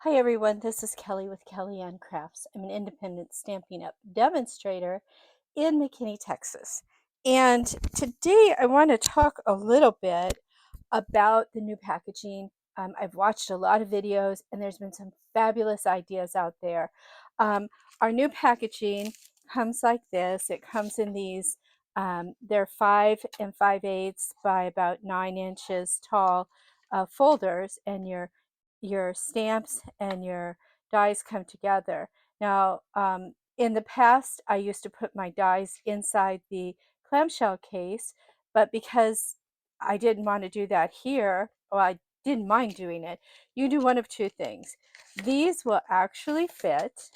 Hi everyone, this is Kelly with Kelly Ann Crafts. I'm an independent Stampin' Up demonstrator in McKinney, Texas. And today I want to talk a little bit about the new packaging. I've watched a lot of videos and there's been some fabulous ideas out there. Um, our new packaging comes like this. It comes in these, they're 5 and 5/8 by about 9 inches tall folders, and your stamps and your dies come together. Now, in the past, I used to put my dies inside the clamshell case, but because I didn't want to do that here, well, I didn't mind doing it. You do one of two things. These will actually fit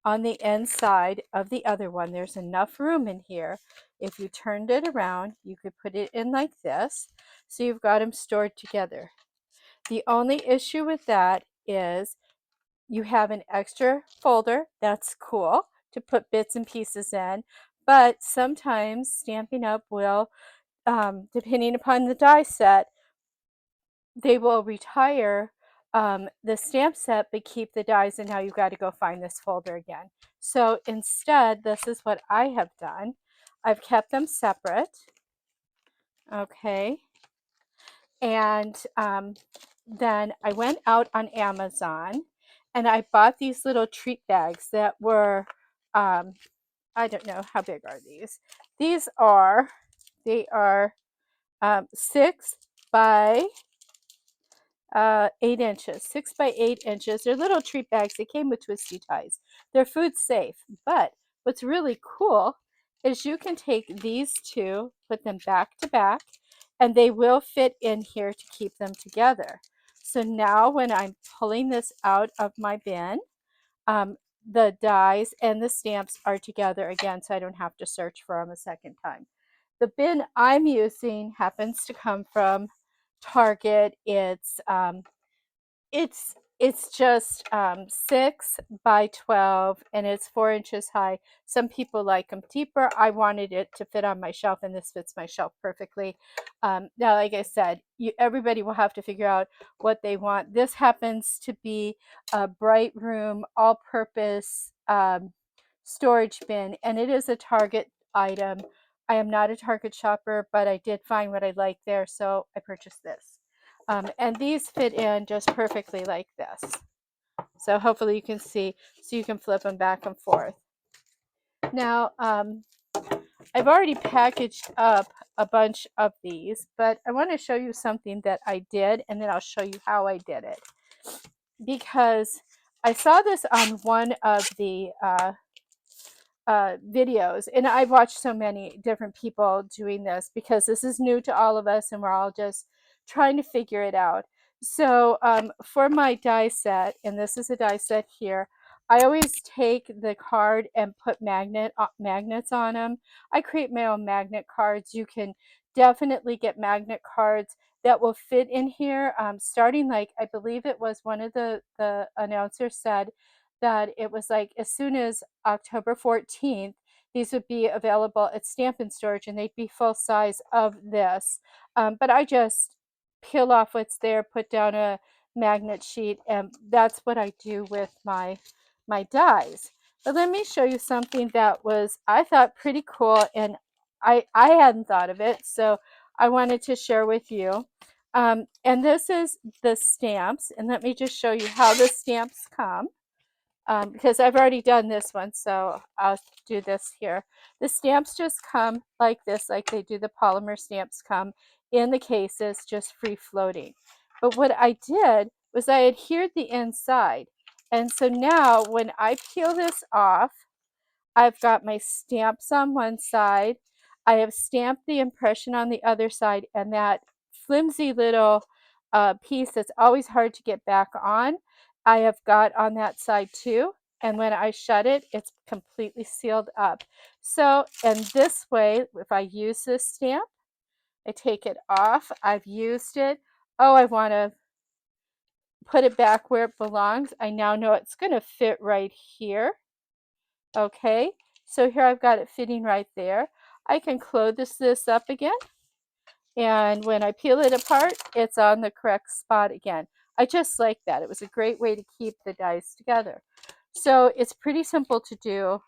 on the inside of the other one. There's enough room in here. If you turned it around, you could put it in like this. So you've got them stored together. The only issue with that is you have an extra folder. That's cool to put bits and pieces in, but sometimes Stampin' Up will, depending upon the die set, they will retire the stamp set but keep the dies, and now you've got to go find this folder again. So instead, this is what I have done. I've kept them separate, okay, and then I went out on Amazon and I bought these little treat bags that were, I don't know, how big are these? They are 6 by 8 inches, 6 by 8 inches. They're little treat bags. They came with twisty ties. They're food safe. But what's really cool is you can take these two, put them back to back, and they will fit in here to keep them together. So now when I'm pulling this out of my bin, um, the dies and the stamps are together again, so I don't have to search for them a second time. The bin I'm using happens to come from Target. It's just 6 by 12 and it's 4 inches high. Some people like them deeper. I wanted it to fit on my shelf, and this fits my shelf perfectly. Now, like I said, everybody will have to figure out what they want. This happens to be a Bright Room all-purpose storage bin, and it is a Target item. I am not a Target shopper, but I did find what I liked there, so I purchased this. And these fit in just perfectly like this. So hopefully you can see, so you can flip them back and forth. Now, I've already packaged up a bunch of these, but I want to show you something that I did, and then I'll show you how I did it. Because I saw this on one of the videos, and I've watched so many different people doing this because this is new to all of us and we're all just trying to figure it out. So for my die set, and this is a die set here, I always take the card and put magnets on them. I create my own magnet cards. You can definitely get magnet cards that will fit in here, starting, like, I believe it was one of the announcers said that it was like as soon as October 14th, these would be available at Stampin' Storage, and they'd be full size of this. But I just peel off what's there, put down a magnet sheet, and that's what I do with my dies. But let me show you something that was, I thought, pretty cool, and I hadn't thought of it, so I wanted to share with you. And this is the stamps, and let me just show you how the stamps come. Because I've already done this one, so I'll do this here. The stamps just come like this, like they do the polymer stamps come in the cases, just free floating. But what I did was I adhered the inside. And so now when I peel this off, I've got my stamps on one side. I have stamped the impression on the other side, and that flimsy little piece that's always hard to get back on, I have got on that side too. And when I shut it, it's completely sealed up. So, and this way, if I use this stamp, I take it off. I've used it. Oh, I want to put it back where it belongs. I now know it's going to fit right here. Okay, so here I've got it fitting right there. I can close this up again, and when I peel it apart, it's on the correct spot again. I just like that. It was a great way to keep the dies together. So it's pretty simple to do,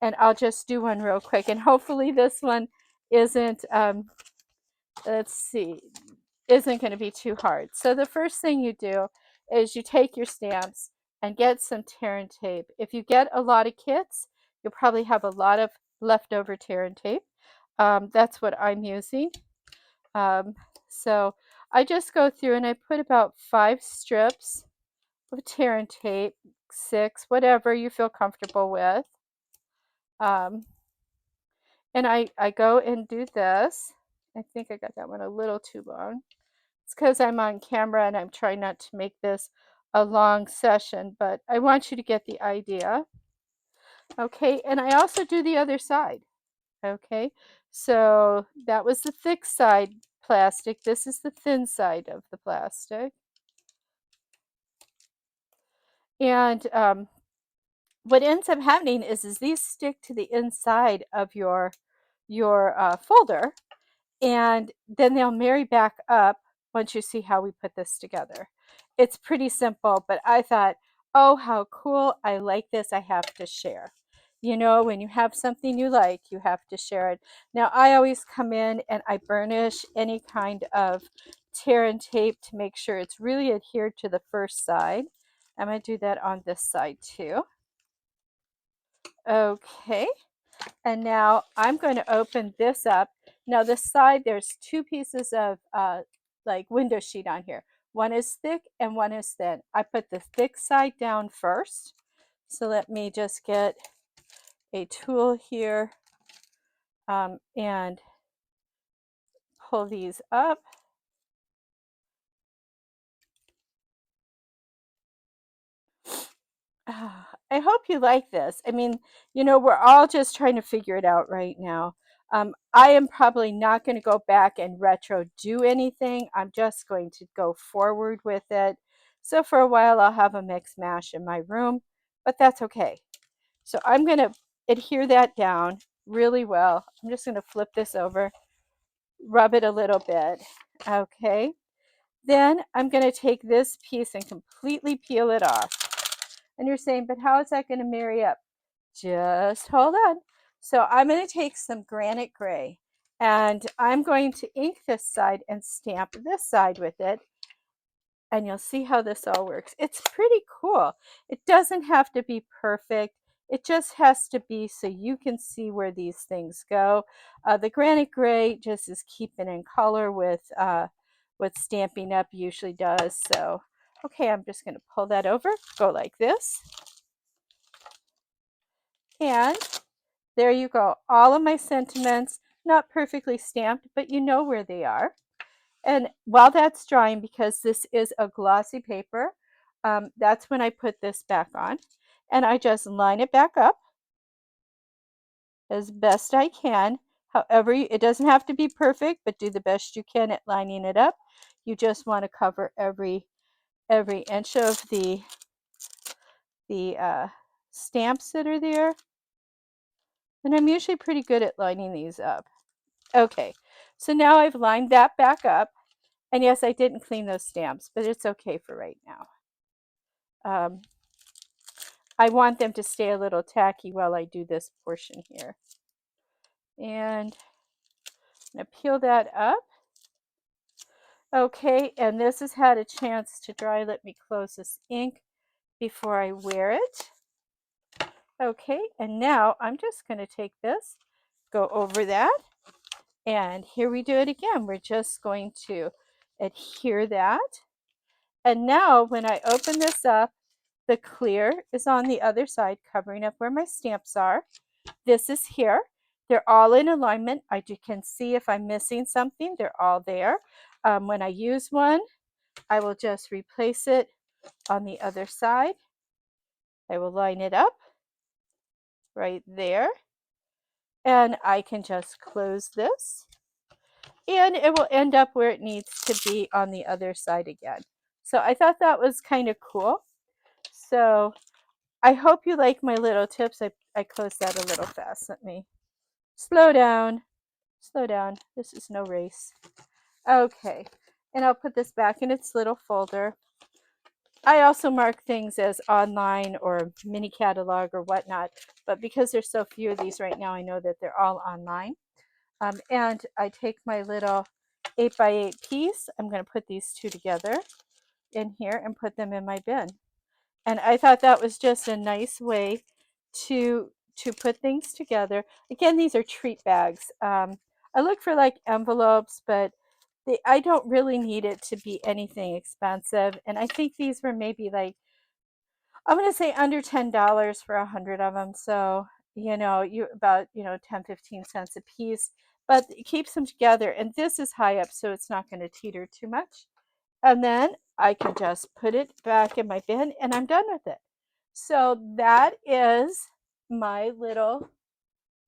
and I'll just do one real quick. And hopefully this one isn't, let's see, isn't going to be too hard. So the first thing you do is you take your stamps and get some tear and tape. If you get a lot of kits, you'll probably have a lot of leftover tear and tape. That's what I'm using. Um, so I just go through and I put about 5 strips of tear and tape, 6, whatever you feel comfortable with. And I go and do this. I think I got that one a little too long. It's because I'm on camera and I'm trying not to make this a long session, but I want you to get the idea. Okay, and I also do the other side. Okay, so that was the thick side plastic. This is the thin side of the plastic. And what ends up happening is these stick to the inside of your folder, and then they'll marry back up once you see how we put this together. It's pretty simple, but I thought, oh, how cool. I like this. I have to share. You know, when you have something you like, you have to share it. Now, I always come in and I burnish any kind of tear and tape to make sure it's really adhered to the first side. I'm going to do that on this side too. Okay. And now I'm going to open this up. Now this side, there's 2 pieces of like window sheet on here. One is thick and one is thin. I put the thick side down first. So let me just get a tool here and pull these up. I hope you like this. I mean, you know, we're all just trying to figure it out right now. I am probably not going to go back and retro do anything. I'm just going to go forward with it. So for a while, I'll have a mix mash in my room, but that's okay. So I'm going to adhere that down really well. I'm just going to flip this over, rub it a little bit. Okay. Then I'm going to take this piece and completely peel it off. And you're saying, but how is that going to marry up? Just hold on. So I'm going to take some granite gray and I'm going to ink this side and stamp this side with it. And you'll see how this all works. It's pretty cool. It doesn't have to be perfect. It just has to be so you can see where these things go. The granite gray just is keeping in color with what Stampin' Up usually does. So, okay, I'm just going to pull that over, go like this. And there you go. All of my sentiments, not perfectly stamped, but you know where they are. And while that's drying, because this is a glossy paper, that's when I put this back on. And I just line it back up as best I can. However, it doesn't have to be perfect, but do the best you can at lining it up. You just want to cover every inch of the stamps that are there. And I'm usually pretty good at lining these up. Okay, so now I've lined that back up. And yes, I didn't clean those stamps, but it's okay for right now. I want them to stay a little tacky while I do this portion here. And I'm going to peel that up. Okay, and this has had a chance to dry. Let me close this ink before I wear it. Okay, and now I'm just going to take this, go over that, and here we do it again. We're just going to adhere that. And now when I open this up, the clear is on the other side, covering up where my stamps are. This is here. They're all in alignment. I can see if I'm missing something. They're all there. When I use one, I will just replace it on the other side. I will line it up right there. And I can just close this. And it will end up where it needs to be on the other side again. So I thought that was kind of cool. So I hope you like my little tips. I closed that a little fast. Let me slow down. Slow down. This is no race. Okay. And I'll put this back in its little folder. I also mark things as online or mini catalog or whatnot, but because there's so few of these right now, I know that they're all online. And I take my little 8x8 piece. I'm going to put these two together in here and put them in my bin. And I thought that was just a nice way to put things together. Again, these are treat bags. I look for like envelopes, but I don't really need it to be anything expensive. And I think these were maybe like, I'm going to say under $10 for 100 of them. So, you about, 10, 15 cents a piece, but it keeps them together. And this is high up, so it's not going to teeter too much. And then I can just put it back in my bin and I'm done with it. So that is my little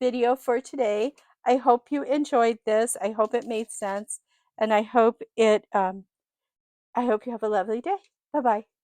video for today. I hope you enjoyed this. I hope it made sense. And I hope you have a lovely day. Bye bye.